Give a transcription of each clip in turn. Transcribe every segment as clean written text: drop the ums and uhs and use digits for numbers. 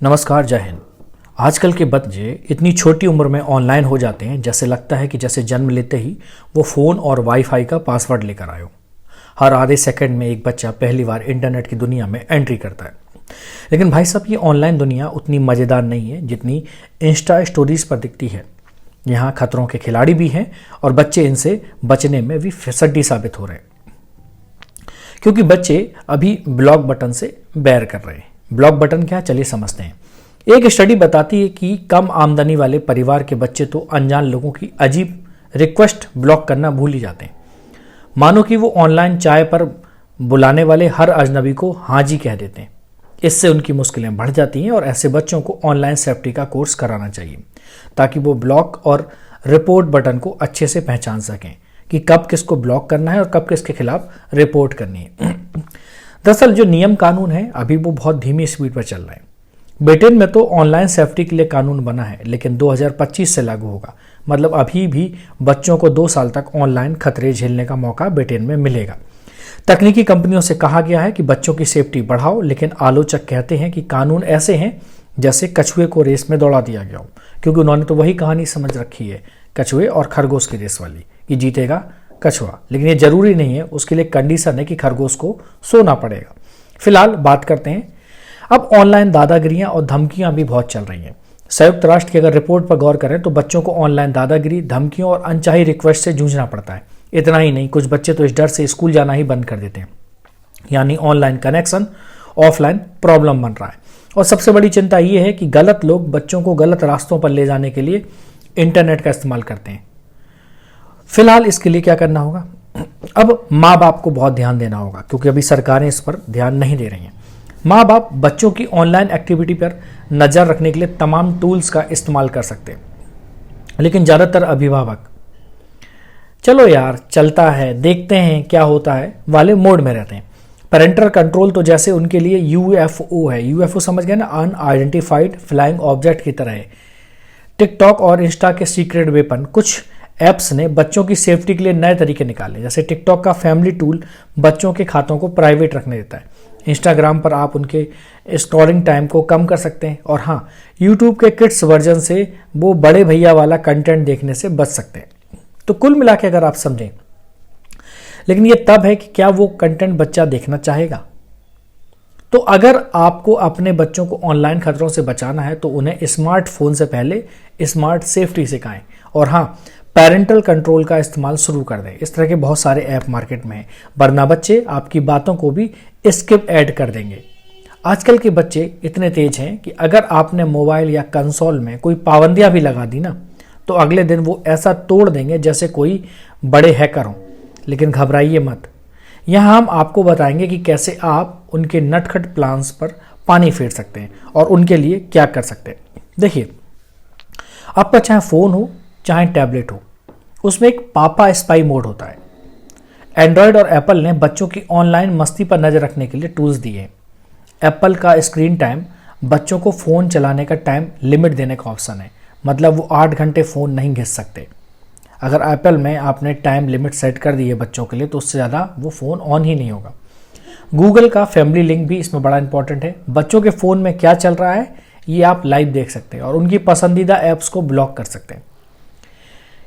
नमस्कार, जय हिंद। आजकल के बच्चे इतनी छोटी उम्र में ऑनलाइन हो जाते हैं जैसे लगता है कि जैसे जन्म लेते ही वो फ़ोन और वाईफाई का पासवर्ड लेकर आए हो। हर आधे सेकंड में एक बच्चा पहली बार इंटरनेट की दुनिया में एंट्री करता है। लेकिन भाई साहब, ये ऑनलाइन दुनिया उतनी मज़ेदार नहीं है जितनी इंस्टा स्टोरीज पर दिखती है। यहाँ खतरों के खिलाड़ी भी हैं और बच्चे इनसे बचने में भी फिसड्डी साबित हो रहे हैं, क्योंकि बच्चे अभी ब्लॉक बटन से बैर कर रहे हैं। ब्लॉक बटन क्या है, चलिए समझते हैं। एक स्टडी बताती है कि कम आमदनी वाले परिवार के बच्चे तो अनजान लोगों की अजीब रिक्वेस्ट ब्लॉक करना भूल ही जाते हैं, मानो कि वो ऑनलाइन चाय पर बुलाने वाले हर अजनबी को हाँ जी कह देते हैं। इससे उनकी मुश्किलें बढ़ जाती हैं और ऐसे बच्चों को ऑनलाइन सेफ्टी का कोर्स कराना चाहिए ताकि वो ब्लॉक और रिपोर्ट बटन को अच्छे से पहचान सकें कि कब किसको ब्लॉक करना है और कब किसके खिलाफ रिपोर्ट करनी है। दरअसल जो नियम कानून है अभी वो बहुत धीमी स्पीड पर चल रहे हैं। ब्रिटेन में तो ऑनलाइन सेफ्टी के लिए कानून बना है, लेकिन 2025 से लागू होगा। मतलब अभी भी बच्चों को 2 साल तक ऑनलाइन खतरे झेलने का मौका ब्रिटेन में मिलेगा। तकनीकी कंपनियों से कहा गया है कि बच्चों की सेफ्टी बढ़ाओ, लेकिन आलोचक कहते हैं कि कानून ऐसे हैं जैसे कछुए को रेस में दौड़ा दिया गया हो, क्योंकि उन्होंने तो वही कहानी समझ रखी है, कछुए और खरगोश की रेस वाली, कि जीतेगा कछुआ। लेकिन ये जरूरी नहीं है, उसके लिए कंडीशन है कि खरगोश को सोना पड़ेगा। फिलहाल बात करते हैं अब ऑनलाइन दादागिरियां और धमकियां भी बहुत चल रही हैं। संयुक्त राष्ट्र की अगर रिपोर्ट पर गौर करें तो बच्चों को ऑनलाइन दादागिरी, धमकियों और अनचाही रिक्वेस्ट से जूझना पड़ता है। इतना ही नहीं, कुछ बच्चे तो इस डर से स्कूल जाना ही बंद कर देते हैं। यानी ऑनलाइन कनेक्शन ऑफलाइन प्रॉब्लम बन रहा है। और सबसे बड़ी चिंता यह है कि गलत लोग बच्चों को गलत रास्तों पर ले जाने के लिए इंटरनेट का इस्तेमाल करते हैं। फिलहाल इसके लिए क्या करना होगा? अब माँ बाप को बहुत ध्यान देना होगा, क्योंकि अभी सरकारें इस पर ध्यान नहीं दे रही हैं। माँ बाप बच्चों की ऑनलाइन एक्टिविटी पर नज़र रखने के लिए तमाम टूल्स का इस्तेमाल कर सकते हैं, लेकिन ज़्यादातर अभिभावक चलो यार चलता है, देखते हैं क्या होता है वाले मोड में रहते हैं। पेरेंटल कंट्रोल तो जैसे उनके लिए यूएफओ है। यूएफओ समझ गए ना, अनआइडेंटिफाइड फ्लाइंग ऑब्जेक्ट की तरह है। टिकटॉक और इंस्टा के सीक्रेट वेपन, कुछ ऐप्स ने बच्चों की सेफ्टी के लिए नए तरीके निकाले। जैसे टिकटॉक का फैमिली टूल बच्चों के खातों को प्राइवेट रखने देता है। इंस्टाग्राम पर आप उनके स्क्रॉलिंग टाइम को कम कर सकते हैं। और हाँ, यूट्यूब के किड्स वर्जन से वो बड़े भैया वाला कंटेंट देखने से बच सकते हैं। तो कुल मिला के अगर आप समझें, लेकिन ये तब है कि क्या वो कंटेंट बच्चा देखना चाहेगा। तो अगर आपको अपने बच्चों को ऑनलाइन खतरों से बचाना है तो उन्हें स्मार्टफोन से पहले स्मार्ट सेफ्टी सिखाएं। और हाँ, पेरेंटल कंट्रोल का इस्तेमाल शुरू कर दें। इस तरह के बहुत सारे ऐप मार्केट में हैं, वरना बच्चे आपकी बातों को भी स्किप ऐड कर देंगे। आजकल के बच्चे इतने तेज हैं कि अगर आपने मोबाइल या कंसोल में कोई पाबंदियां भी लगा दी ना, तो अगले दिन वो ऐसा तोड़ देंगे जैसे कोई बड़े हैकर हों। लेकिन घबराइए मत, यहाँ हम आपको बताएंगे कि कैसे आप उनके नटखट प्लान्स पर पानी फेर सकते हैं और उनके लिए क्या कर सकते हैं। देखिए, आपका चाहे फ़ोन हो चाहे टैबलेट हो, उसमें एक पापा स्पाई मोड होता है। एंड्रॉयड और एप्पल ने बच्चों की ऑनलाइन मस्ती पर नज़र रखने के लिए टूल्स दिए हैं। एप्पल का स्क्रीन टाइम, बच्चों को फ़ोन चलाने का टाइम लिमिट देने का ऑप्शन है। मतलब वो 8 घंटे फ़ोन नहीं घिस सकते। अगर एप्पल में आपने टाइम लिमिट सेट कर दी है बच्चों के लिए, तो उससे ज़्यादा वो फ़ोन ऑन ही नहीं होगा। गूगल का फैमिली लिंक भी इसमें बड़ा इंपॉर्टेंट है। बच्चों के फ़ोन में क्या चल रहा है ये आप लाइव देख सकते हैं और उनकी पसंदीदा ऐप्स को ब्लॉक कर सकते हैं।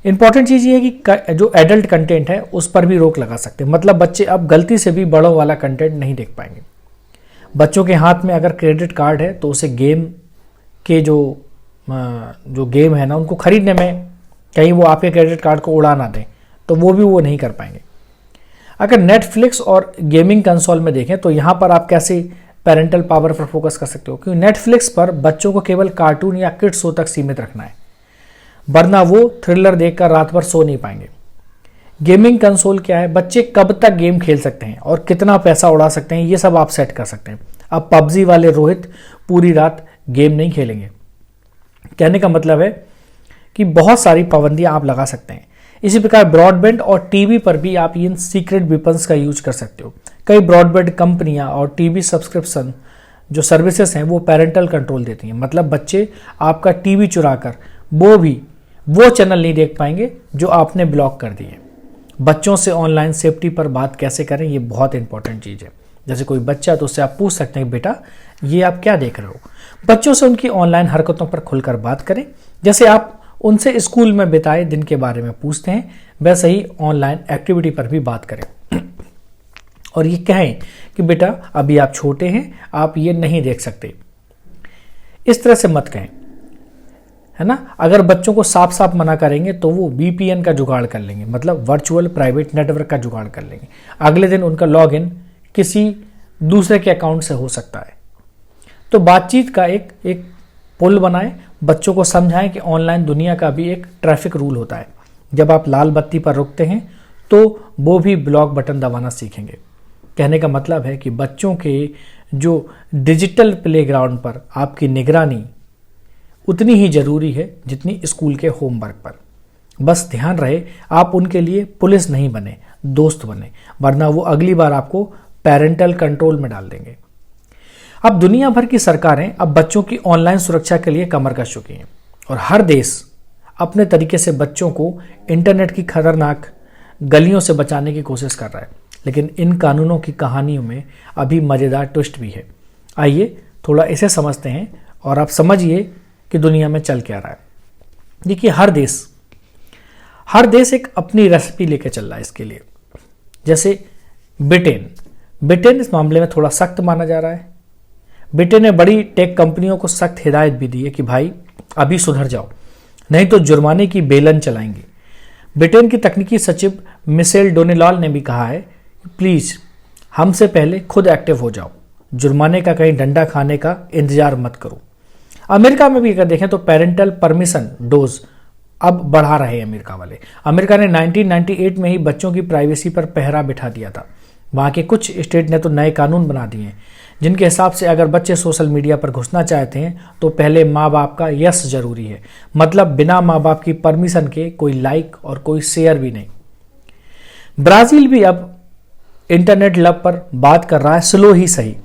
इंपॉर्टेंट चीज़ ये है कि जो एडल्ट कंटेंट है उस पर भी रोक लगा सकते हैं। मतलब बच्चे अब गलती से भी बड़ों वाला कंटेंट नहीं देख पाएंगे। बच्चों के हाथ में अगर क्रेडिट कार्ड है तो उसे गेम के जो गेम है ना, उनको खरीदने में कहीं वो आपके क्रेडिट कार्ड को उड़ा ना दें, तो वो नहीं कर पाएंगे। अगर नेटफ्लिक्स और गेमिंग कंसोल में देखें तो यहाँ पर आप कैसे पेरेंटल पावर पर फोकस कर सकते हो, क्योंकि नेटफ्लिक्स पर बच्चों को केवल कार्टून या किड्स शो तक सीमित रखना है, वरना वो थ्रिलर देखकर रात भर सो नहीं पाएंगे। गेमिंग कंसोल क्या है, बच्चे कब तक गेम खेल सकते हैं और कितना पैसा उड़ा सकते हैं, ये सब आप सेट कर सकते हैं। अब पबजी वाले रोहित पूरी रात गेम नहीं खेलेंगे। कहने का मतलब है कि बहुत सारी पाबंदियां आप लगा सकते हैं। इसी प्रकार ब्रॉडबैंड और टीवी पर भी आप इन सीक्रेट वेपन्स का यूज कर सकते हो। कई ब्रॉडबैंड कंपनियां और टीवी सब्सक्रिप्शन जो सर्विसेज हैं वो पेरेंटल कंट्रोल देती हैं। मतलब बच्चे आपका टीवी चुरा कर वो चैनल नहीं देख पाएंगे जो आपने ब्लॉक कर दिए। बच्चों से ऑनलाइन सेफ्टी पर बात कैसे करें, ये बहुत इंपॉर्टेंट चीज़ है। जैसे कोई बच्चा तो उससे आप पूछ सकते हैं, बेटा ये आप क्या देख रहे हो। बच्चों से उनकी ऑनलाइन हरकतों पर खुलकर बात करें। जैसे आप उनसे स्कूल में बिताए दिन के बारे में पूछते हैं, वैसे ही ऑनलाइन एक्टिविटी पर भी बात करें और ये कहें कि बेटा अभी आप छोटे हैं, आप ये नहीं देख सकते। इस तरह से मत कहें, है ना। अगर बच्चों को साफ साफ मना करेंगे तो वो VPN का जुगाड़ कर लेंगे, मतलब वर्चुअल प्राइवेट नेटवर्क का जुगाड़ कर लेंगे। अगले दिन उनका लॉगिन किसी दूसरे के अकाउंट से हो सकता है। तो बातचीत का एक पुल बनाएं, बच्चों को समझाएं कि ऑनलाइन दुनिया का भी एक ट्रैफिक रूल होता है। जब आप लाल बत्ती पर रुकते हैं तो वो भी ब्लॉक बटन दबाना सीखेंगे। कहने का मतलब है कि बच्चों के जो डिजिटल प्लेग्राउंड पर आपकी निगरानी उतनी ही जरूरी है जितनी स्कूल के होमवर्क पर। बस ध्यान रहे आप उनके लिए पुलिस नहीं बने, दोस्त बने, वरना वो अगली बार आपको पेरेंटल कंट्रोल में डाल देंगे। अब दुनिया भर की सरकारें अब बच्चों की ऑनलाइन सुरक्षा के लिए कमर कस चुकी हैं और हर देश अपने तरीके से बच्चों को इंटरनेट की खतरनाक गलियों से बचाने की कोशिश कर रहा है। लेकिन इन कानूनों की कहानियों में अभी मज़ेदार ट्विस्ट भी है। आइए थोड़ा इसे समझते हैं और आप समझिए कि दुनिया में चल क्या रहा है। देखिए हर देश एक अपनी रेसिपी लेके चल रहा है इसके लिए। जैसे ब्रिटेन इस मामले में थोड़ा सख्त माना जा रहा है। ब्रिटेन ने बड़ी टेक कंपनियों को सख्त हिदायत भी दी है कि भाई अभी सुधर जाओ, नहीं तो जुर्माने की बेलन चलाएंगे। ब्रिटेन की तकनीकी सचिव मिशेल डोनेलाल ने भी कहा है, प्लीज हमसे पहले खुद एक्टिव हो जाओ, जुर्माने का कहीं डंडा खाने का इंतजार मत करो। अमेरिका में भी अगर देखें तो पेरेंटल परमिशन डोज अब बढ़ा रहे हैं अमेरिका वाले। अमेरिका ने 1998 में ही बच्चों की प्राइवेसी पर पहरा बिठा दिया था। वहां के कुछ स्टेट ने तो नए कानून बना दिए हैं जिनके हिसाब से अगर बच्चे सोशल मीडिया पर घुसना चाहते हैं तो पहले माँ बाप का यस जरूरी है, मतलब बिना माँ बाप की परमिशन के कोई लाइक और कोई शेयर भी नहीं। ब्राजील भी अब इंटरनेट लब पर बात कर रहा है, स्लो ही सही।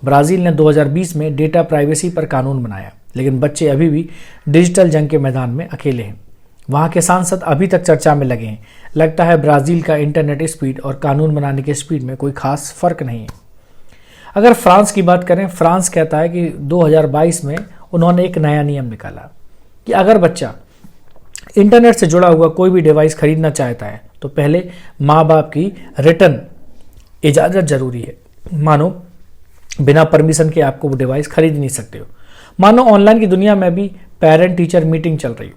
ब्राजील ने 2020 में डेटा प्राइवेसी पर कानून बनाया, लेकिन बच्चे अभी भी डिजिटल जंग के मैदान में अकेले हैं। वहां के सांसद अभी तक चर्चा में लगे हैं। लगता है ब्राजील का इंटरनेट स्पीड और कानून बनाने के स्पीड में कोई खास फर्क नहीं है। अगर फ्रांस की बात करें, फ्रांस कहता है कि 2022 में उन्होंने एक नया नियम निकाला कि अगर बच्चा इंटरनेट से जुड़ा हुआ कोई भी डिवाइस खरीदना चाहता है तो पहले माँ बाप की रिटर्न इजाज़त जरूरी है। मानो बिना परमिशन के आपको वो डिवाइस खरीद नहीं सकते हो। मानो ऑनलाइन की दुनिया में भी पेरेंट टीचर मीटिंग चल रही हो।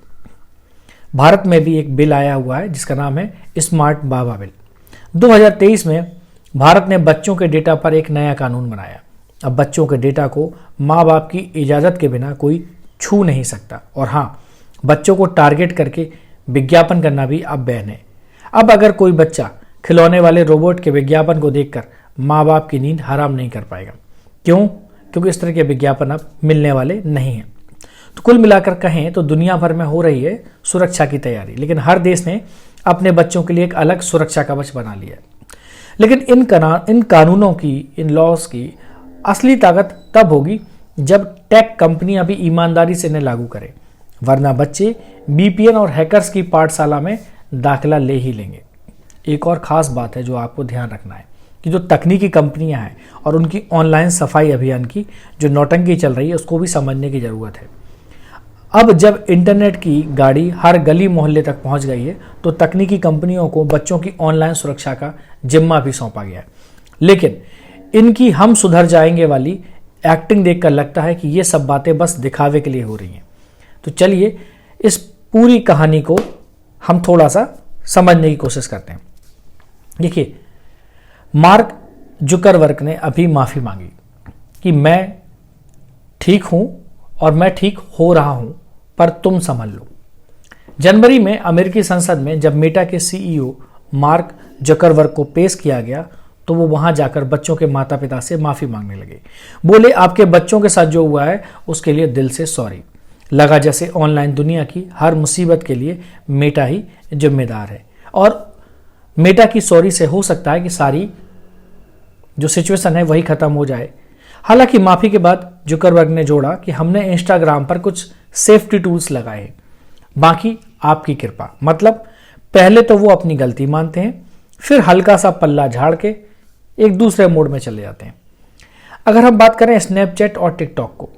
भारत में भी एक बिल आया हुआ है जिसका नाम है स्मार्ट बाबा बिल। 2023 में भारत ने बच्चों के डेटा पर एक नया कानून बनाया। अब बच्चों के डेटा को माँ बाप की इजाज़त के बिना कोई छू नहीं सकता। और हाँ, बच्चों को टारगेट करके विज्ञापन करना भी अब बैन है। अब अगर कोई बच्चा खिलौने वाले रोबोट के विज्ञापन को देखकर माँ बाप की नींद हराम नहीं कर पाएगा। क्यों? क्योंकि इस तरह के विज्ञापन अब मिलने वाले नहीं हैं। तो कुल मिलाकर कहें तो दुनिया भर में हो रही है सुरक्षा की तैयारी, लेकिन हर देश ने अपने बच्चों के लिए एक अलग सुरक्षा कवच बना लिया है। लेकिन इन कानूनों की, इन लॉज की असली ताकत तब होगी जब टेक कंपनियां भी ईमानदारी से इन्हें लागू करें, वरना बच्चे VPN और हैकर्स की पाठशाला में दाखिला ले ही लेंगे। एक और ख़ास बात है जो आपको ध्यान रखना है कि जो तकनीकी कंपनियां हैं और उनकी ऑनलाइन सफाई अभियान की जो नौटंकी चल रही है उसको भी समझने की ज़रूरत है। अब जब इंटरनेट की गाड़ी हर गली मोहल्ले तक पहुंच गई है तो तकनीकी कंपनियों को बच्चों की ऑनलाइन सुरक्षा का जिम्मा भी सौंपा गया है। लेकिन इनकी हम सुधर जाएंगे वाली एक्टिंग देखकर लगता है कि ये सब बातें बस दिखावे के लिए हो रही हैं। तो चलिए इस पूरी कहानी को हम थोड़ा सा समझने की कोशिश करते हैं। देखिए, मार्क जुकरबर्ग ने अभी माफ़ी मांगी कि मैं ठीक हूं और मैं ठीक हो रहा हूं, पर तुम संभल लो। जनवरी में अमेरिकी संसद में जब मेटा के CEO मार्क जुकरबर्ग को पेश किया गया तो वो वहां जाकर बच्चों के माता पिता से माफ़ी मांगने लगे। बोले, आपके बच्चों के साथ जो हुआ है उसके लिए दिल से सॉरी। लगा जैसे ऑनलाइन दुनिया की हर मुसीबत के लिए मेटा ही जिम्मेदार है और मेटा की सॉरी से हो सकता है कि सारी जो सिचुएशन है वही खत्म हो जाए। हालांकि माफी के बाद जुकरबर्ग ने जोड़ा कि हमने इंस्टाग्राम पर कुछ सेफ्टी टूल्स लगाए, बाकी आपकी कृपा। मतलब पहले तो वो अपनी गलती मानते हैं, फिर हल्का सा पल्ला झाड़ के एक दूसरे मोड में चले जाते हैं। अगर हम बात करें स्नैपचैट और टिकटॉक को,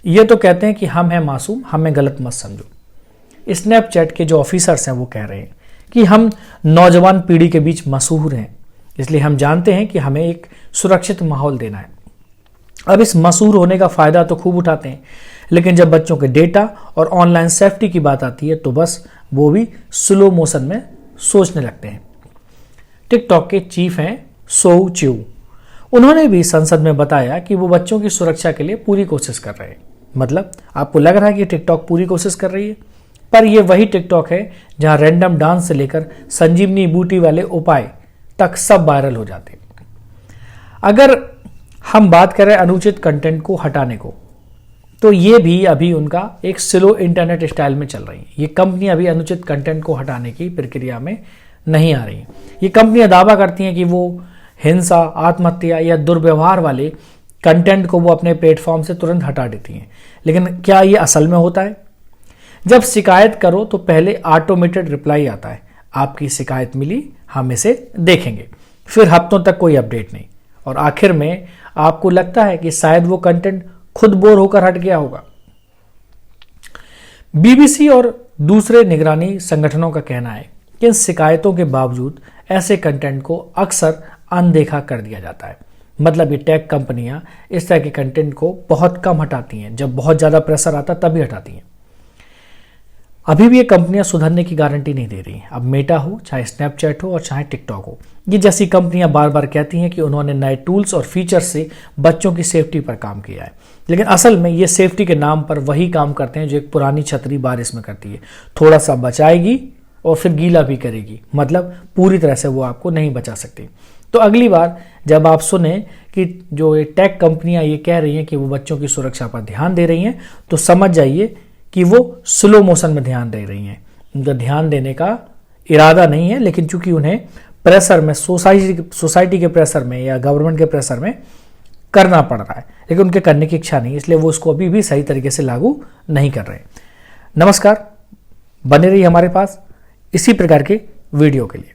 ये तो कहते हैं कि हम हैं मासूम, हमें गलत मत समझो। स्नैपचैट के जो ऑफिसर्स हैं वो कह रहे हैं कि हम नौजवान पीढ़ी के बीच मशहूर हैं, इसलिए हम जानते हैं कि हमें एक सुरक्षित माहौल देना है। अब इस मशहूर होने का फायदा तो खूब उठाते हैं, लेकिन जब बच्चों के डेटा और ऑनलाइन सेफ्टी की बात आती है तो बस वो भी स्लो मोशन में सोचने लगते हैं। टिकटॉक के चीफ हैं सोउ च्यू। उन्होंने भी संसद में बताया कि वो बच्चों की सुरक्षा के लिए पूरी कोशिश कर रहे हैं। मतलब आपको लग रहा है कि टिकटॉक पूरी कोशिश कर रही है, पर यह वही टिकटॉक है जहां रैंडम डांस से लेकर संजीवनी बूटी वाले उपाय तक सब वायरल हो जाते हैं। अगर हम बात करें अनुचित कंटेंट को हटाने को, तो ये भी अभी उनका एक स्लो इंटरनेट स्टाइल में चल रही है। ये कंपनी अभी अनुचित कंटेंट को हटाने की प्रक्रिया में नहीं आ रही। ये कंपनियां दावा करती हैं कि वो हिंसा, आत्महत्या या दुर्व्यवहार वाले कंटेंट को वो अपने प्लेटफॉर्म से तुरंत हटा देती हैं, लेकिन क्या ये असल में होता है? जब शिकायत करो तो पहले ऑटोमेटेड रिप्लाई आता है, आपकी शिकायत मिली, हम इसे देखेंगे। फिर हफ्तों तक कोई अपडेट नहीं, और आखिर में आपको लगता है कि शायद वो कंटेंट खुद बोर होकर हट गया होगा। बीबीसी और दूसरे निगरानी संगठनों का कहना है कि इन शिकायतों के बावजूद ऐसे कंटेंट को अक्सर अनदेखा कर दिया जाता है। मतलब ये टेक कंपनियां इस तरह के कंटेंट को बहुत कम हटाती हैं, जब बहुत ज़्यादा प्रेशर आता तभी हटाती हैं। अभी भी ये कंपनियां सुधरने की गारंटी नहीं दे रही हैं। अब मेटा हो, चाहे स्नैपचैट हो और चाहे टिकटॉक हो, ये जैसी कंपनियां बार बार कहती हैं कि उन्होंने नए टूल्स और फीचर्स से बच्चों की सेफ्टी पर काम किया है, लेकिन असल में ये सेफ्टी के नाम पर वही काम करते हैं जो एक पुरानी छतरी बारिश में करती है। थोड़ा सा बचाएगी और फिर गीला भी करेगी, मतलब पूरी तरह से वो आपको नहीं बचा सकती। तो अगली बार जब आप सुने कि जो ये टेक कंपनियां ये कह रही हैं कि वो बच्चों की सुरक्षा पर ध्यान दे रही हैं, तो समझ जाइए कि वो स्लो मोशन में ध्यान दे रही हैं। उनका ध्यान देने का इरादा नहीं है, लेकिन चूंकि उन्हें प्रेशर में, सोसाइटी के प्रेशर में या गवर्नमेंट के प्रेशर में करना पड़ रहा है, लेकिन उनके करने की इच्छा नहीं, इसलिए वो उसको अभी भी सही तरीके से लागू नहीं कर रहे। नमस्कार, बने रहिए हमारे पास इसी प्रकार के वीडियो के लिए।